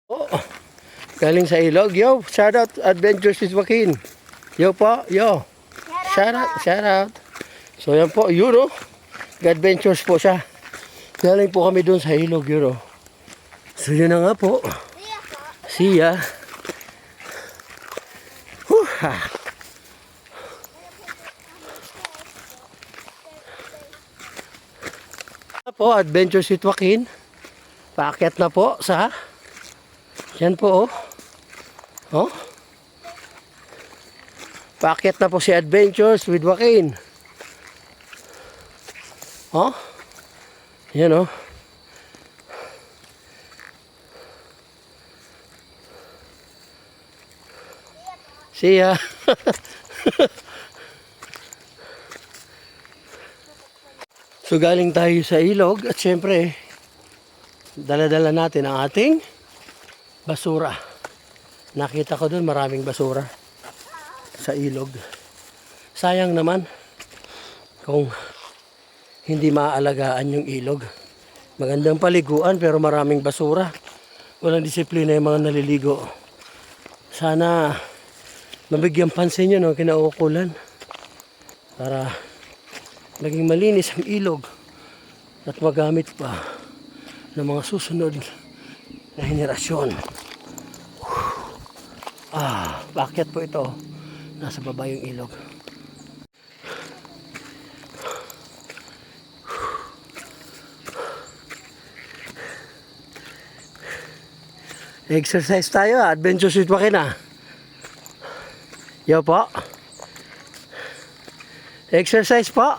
Oh, galing sa ilog. Yo, shout out Adventures with Joaquin. Yo po, yo. Shout out. So yan po, yun oh. Adventures po siya. Galing po kami doon sa ilog, yun oh. So yun na nga po. See ya. Ha. Po, Adventures with Joaquin. Paakyat na po sa yan po oh. Oh. Paakyat na po si Adventures with Joaquin. Oh. Yan oh. See ya. So galing tayo sa ilog at syempre dala-dala natin ang ating basura. Nakita ko doon maraming basura sa ilog. Sayang naman kung hindi maaalagaan yung ilog. Magandang paliguan pero maraming basura. Walang disiplina yung mga naliligo. Sana mabigyan pansin nyo no, kinaukulan para maging malinis ang ilog at magamit pa ng mga susunod na henerasyon. Bakit po ito? Nasa baba yung ilog. Exercise tayo, Adventure with Joaquin ah. Yo po. Exercise po.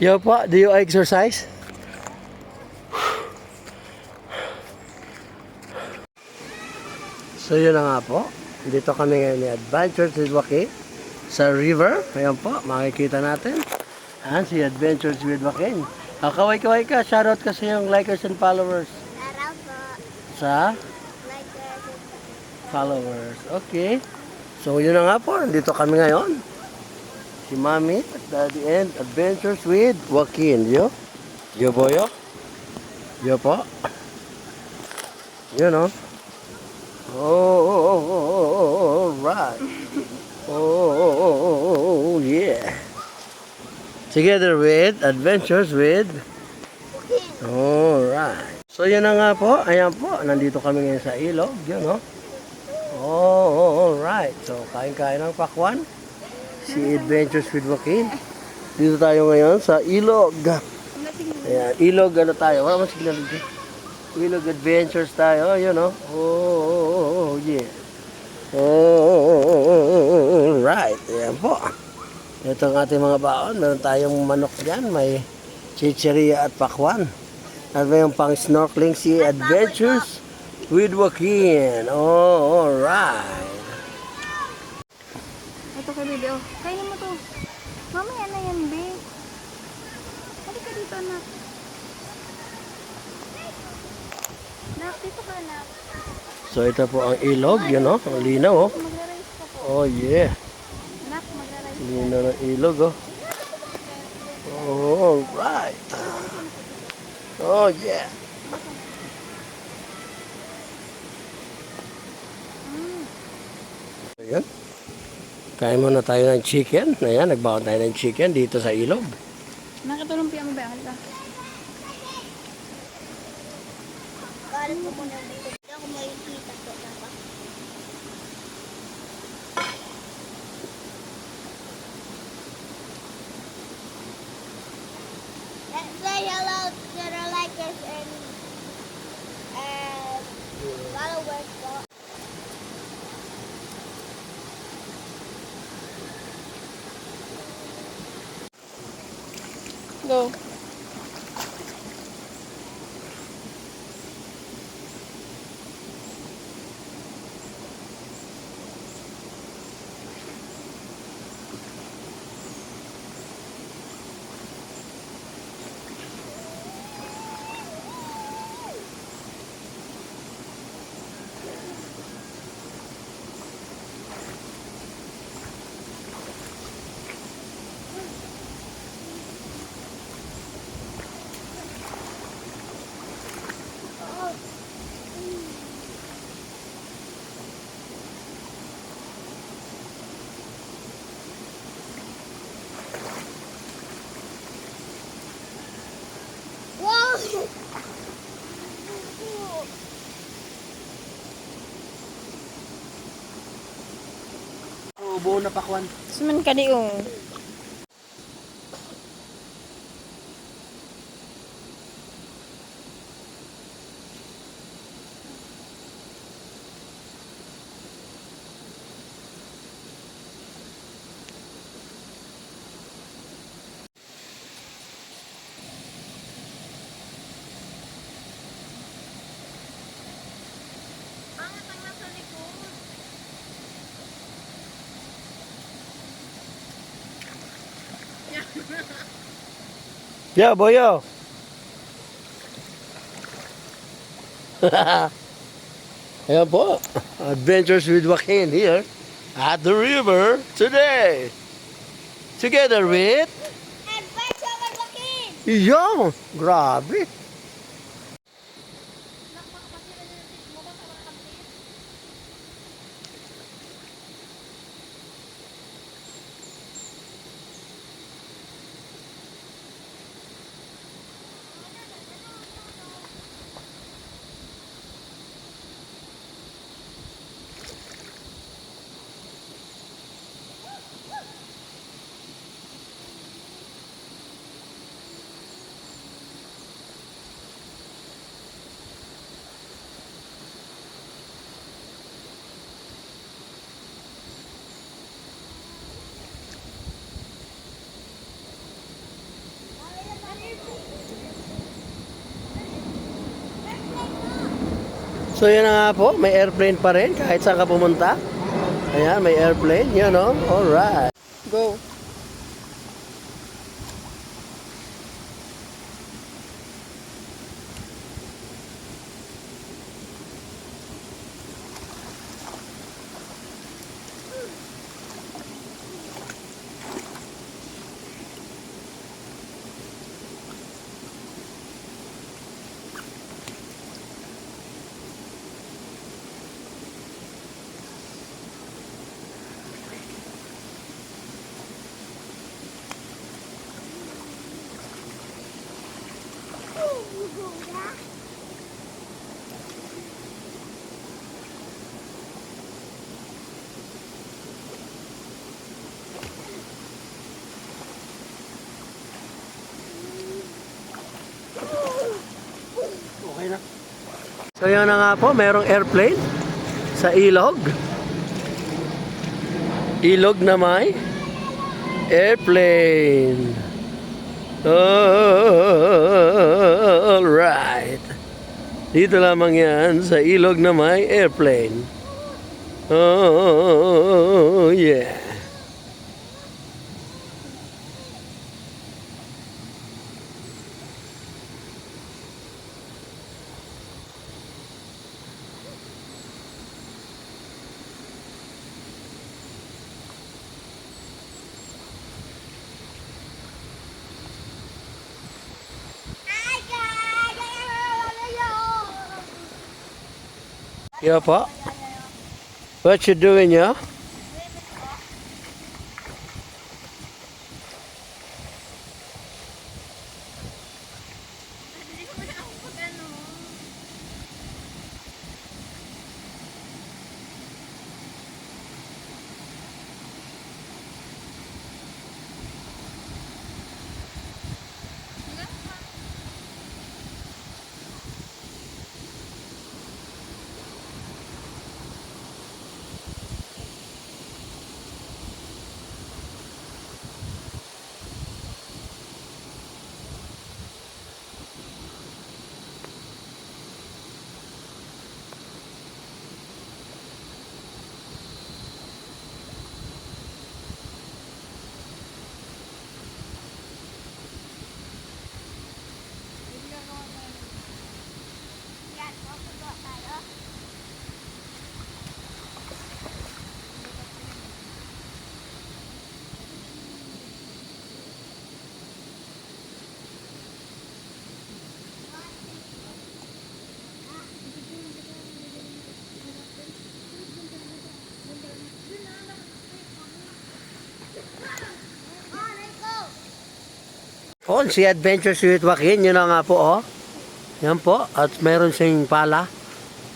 Yo po, do you exercise? So yun na nga po. Dito kami ngayon ni Adventures with Joaquin sa river. Ayan po, makikita natin. Ayan si Adventures with Joaquin. Kaway-kaway ka, shoutout kasi yung likers and followers. Shoutout po. Sa? Likers and Followers. Okay. So yun na nga po, nandito kami ngayon. Si Mami at Daddy and Adventures with Joaquin. Yo? Yo boyo? Yo po? Yun oh. Right. Yeah. Together with Adventures with Joaquin. Alright. So yun na nga po. Ayan po. Nandito kami ngayon sa ilog. Yun oh. Alright. So kain-kain ng pakwan. Si Adventures with Joaquin. Dito tayo ngayon sa ilog. Ayan. Ilog ano tayo. Wala man signal dito. Ilog Adventures tayo. Yun oh. Yeah. Alright. Ayan po. Ito ang ating mga baon. Meron tayong manok dyan. May chicheria at pakwan. At may yung pang snorkeling si Adventures with Joaquin. Alright. Ito kay Bibi, oh. Kainin mo to. Mamaya na yan, Bi. Halika dito, anak. Nak, dito ka, anak. So ito po ang ilog. Yun oh. Ang linaw oh. Magra-rice ka po. Oh yeah. Nak, magra-rice. Linaw ng ilog oh. Alright. Oh yeah. Ayan. Kain muna tayo ng chicken. Ayan, nagbaon tayo ng chicken dito sa ilog. Nakatulumpian mo ba? Halika. Karin mo muna dito. Hindi ako makikita to. Let's say hello to the likers and followers po. Go. Buo na pakwan. Suman ka di oh. Yeah, boyo. Ayan po. Adventures with Joaquin here at the river today. Together with... Adventure with Joaquin! Yo! Grabe. So yun na nga po, may airplane pa rin kahit saan ka pumunta. Ayan, may airplane, you know. Alright. Go. Okay na. So yun na nga po, mayroong airplane sa ilog. Ilog na may airplane. Alright. Dito lamang yan sa ilog na may airplane. Oh, yeah. Yeah, pa. What you doing, yeah? Oh, si Adventures with Joaquin, yun na nga po, oh. Yan po. At meron siyang pala.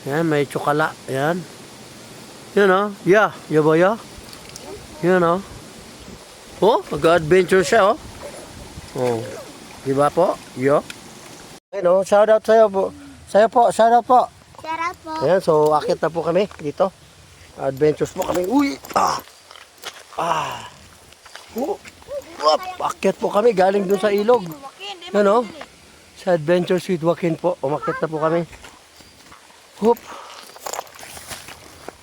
Yan, may tsukala. Yan. Yan o. Yeah. Yo ba yo? Yan o. Oh, mag-adventure siya oh. Oh. Diba po? Yo. Okay no, shout out sa'yo po. Sa'yo po, shout out po. Sarap po. Ayan, so akit na po kami dito. Adventures po kami. Uy! Oh, akit po kami galing dun sa ilog. Ano? Sa Adventures with Joaquin po. Umakit na po kami. Hoop!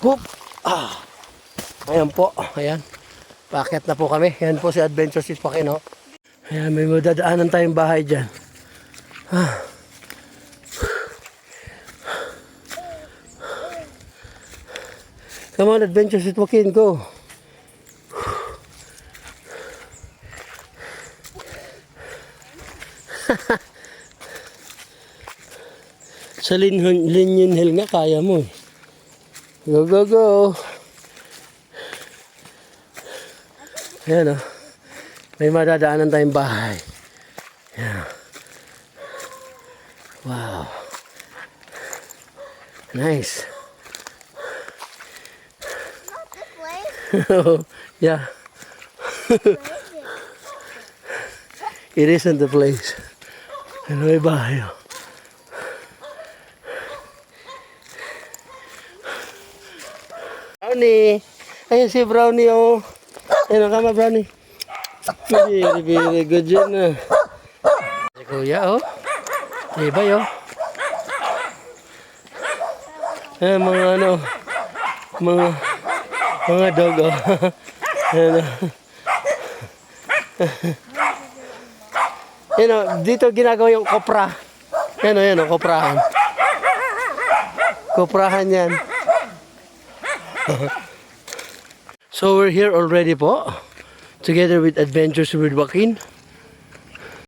Hoop! Ayan po. Ayan. Paakit na po kami. Ayan po si Adventures with Joaquin. Oh. Ayan, may madadaanan tayong bahay dyan. Come on, Adventures with Joaquin, go. Sa Linyon Hill nga, kaya mo eh. Go, go, go. Ayan o. May madadaanan tayong bahay. Ayan. Wow. Nice. Yeah. It isn't the place. Ano may bahay oh. Brownie! Ayan si Brownie oh. Ayan ang kama Brownie. Very good yun ah. Si Kuya oh. Ibay oh. Ayan mga ano. Mga dog oh. Ayan oh. Yan o, dito ginagawa yung kopra. Yan o, koprahan. Koprahan yan. So we're here already po. Together with Adventures with Joaquin.